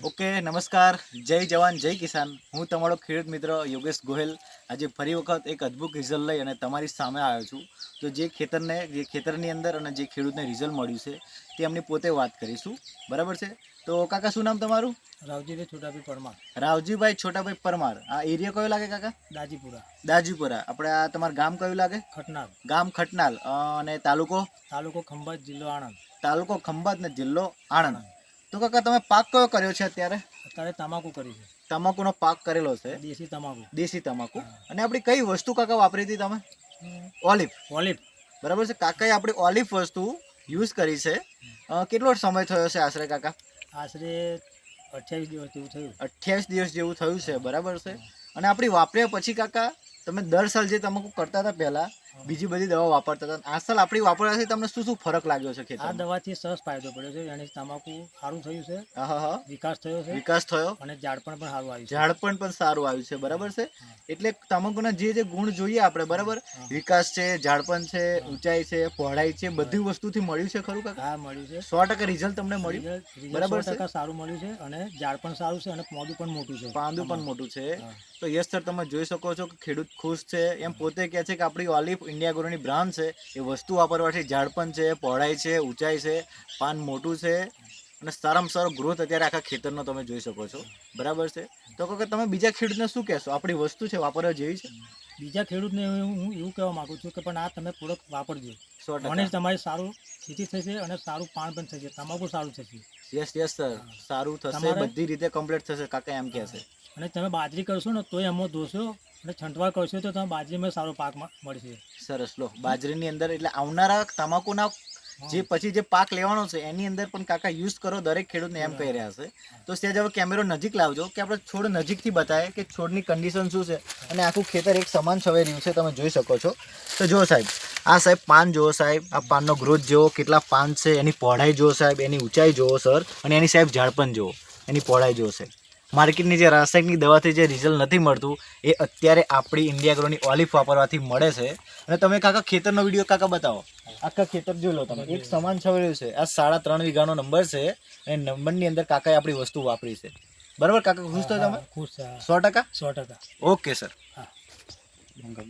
Okay, નમસ્કાર. જય જવાન જય કિસાન. હું તમારો ખેડૂત મિત્ર યોગેશ ગોહેલ આજે ફરી વખત એક અદ્ભુત રિઝલ્ટ લઈ અને તમારી સામે આવ્યો છું. તો જે ખેતરની અંદર અને જે ખેડૂતને રિઝલ્ટ મળ્યું છે તે એમની પોતે વાત કરીશું. બરાબર છે? તો કાકા, શું નામ તમારું? રાવજીભાઈ છોટાભાઈ પરમાર. રાવજીભાઈ છોટાભાઈ પરમાર. આ એરિયા કયો લાગે કાકા? દાજીપુરા. દાજીપુરા. આપણે આ તમારું ગામ કયું લાગે? ખટનાલ. ગામ ખટનાલ. અને તાલુકો? તાલુકો ખંભાત, જિલ્લો આણંદ. તાલુકો ખંભાત ને જિલ્લો આણંદ. તો કાકા, તમે પાક કયો કર્યો છે અત્યારે? અત્યારે તમાકુ કરી છે. તમાકુનો પાક કરેલો છે. દેશી તમાકુ. દેશી તમાકુ. અને આપણી કઈ વસ્તુ કાકા વાપરી હતી તમે? ઓલિવ. ઓલિવ. બરાબર છે. કાકાએ આપણી ઓલિવ વસ્તુ યુઝ કરી છે. કેટલો સમય થયો છે આશરે કાકા? આશરે 28 દિવસ જેવું થયું. 28 દિવસ જેવું થયું છે. બરાબર છે. અને આપણી વાપર્યા પછી કાકા, તમે દર સાલ જે તમાકુ કરતા હતા પહેલા, બીજી બધી દવા વાપરતા હતા, આ સાલ આપણી વાપરવાથી તમને શું શું ફરક લાગ્યો છે આ ખેતરમાં? દવાથી સરસ ફાયદો પડ્યો છે. એની તમાકુ સારું થયું છે. હા, વિકાસ થયો છે. વિકાસ થયો અને ઝાડપણ પણ સારું આવ્યું છે. ઝાડપણ પણ સારું આવ્યું છે. બરાબર છે. એટલે તમાકુના જે ગુણ જોઈએ આપણે, બરાબર, વિકાસ છે, ઝાડપણ છે, ઊંચાઈ છે, પહોળાઈ છે, બધી વસ્તુથી મળ્યું છે ખરું કાકા? હા, મળ્યું છે. 100% રિઝલ્ટ તમને મળ્યું. બરાબર છે. 100% સારું મળ્યું છે. અને ઝાડપણ સારું છે. અને પાંદું પણ મોટું છે. પાંદું પણ મોટું છે. તો યસ સર, તમે જોઈ શકો છો કે ખેડૂત ખુશ છે. એમ પોતે કહે છે કે આપણી ઓલિવ ઇન્ડિયા ગ્રોની બ્રાન્ડ છે, એ વસ્તુ વાપરવાથી ઝાડપણ છે, પહોળાઈ છે, ઊંચાઈ છે, પાન મોટું છે, અને સારામાં સારો ગ્રોથ અત્યારે આખા ખેતરનો તમે જોઈ શકો છો. બરાબર છે. તો કાકા, તમે બીજા ખેડૂતને શું કહેશો? આપણી વસ્તુ છે, વાપરવા જેવી છે? બીજા ખેડૂતને હું એવું કહેવા માંગુ છું કે પણ આ તમે પ્રોડક્ટ વાપરજો. 100%. મને તમારી સારું ખેતી થશે અને સારું પાન પણ થશે. તમાકુ સારું થશે. યસ સર, સારું થશે. તમારે બધી રીતે કમ્પ્લીટ થશે કાકા, એમ કહે છે. અને તમે બાજરી કરશો ને તોય એમાં ધોશો અને છંટવા કરશો તો તમે બાજરીમાં સારો પાક મળશે. સરસ. લો, બાજરીની અંદર એટલે આવનારા તમાકુના જે પછી જે પાક લેવાનો છે એની અંદર પણ કાકા યુઝ કરો, દરેક ખેડૂતને એમ કહી રહ્યા છે. તો સેજ હવે કેમેરો નજીક લાવજો કે આપણે છોડ નજીકથી બતાવે કે છોડની કન્ડિશન શું છે. અને આખું ખેતર એક સમાન છવાઈ રહ્યું છે, તમે જોઈ શકો છો. તો જુઓ સાહેબ, આ સાહેબ પાન જુઓ સાહેબ, આ પાનનો ગ્રોથ જુઓ, કેટલા પાન છે, એની પહોળાઈ જુઓ સાહેબ, એની ઊંચાઈ જુઓ સર, અને એની સાહેબ ઝાડપણ જુઓ, એની પહોળાઈ જુઓ સાહેબ. માર્કેટની જે રાસાયણિક દવાથી જે રિઝલ્ટ નથી મળતું, એ અત્યારે આપણી ઇન્ડિયા ગ્રોની ઓલિવ વાપરવાથી મળે છે. અને તમે કાકા ખેતરનો વિડીયો કાકા બતાવો. આખા ખેતર જોઈ લો તમે, એક સમાન છવાયેલું છે. આ 3.5 વીઘાનો નંબર છે, અને નંબરની અંદર કાકાએ આપણી વસ્તુ વાપરી છે. બરાબર કાકા, ખુશ તો તમે? ખુશ છે. 100%. 100%. Okay sir. હા.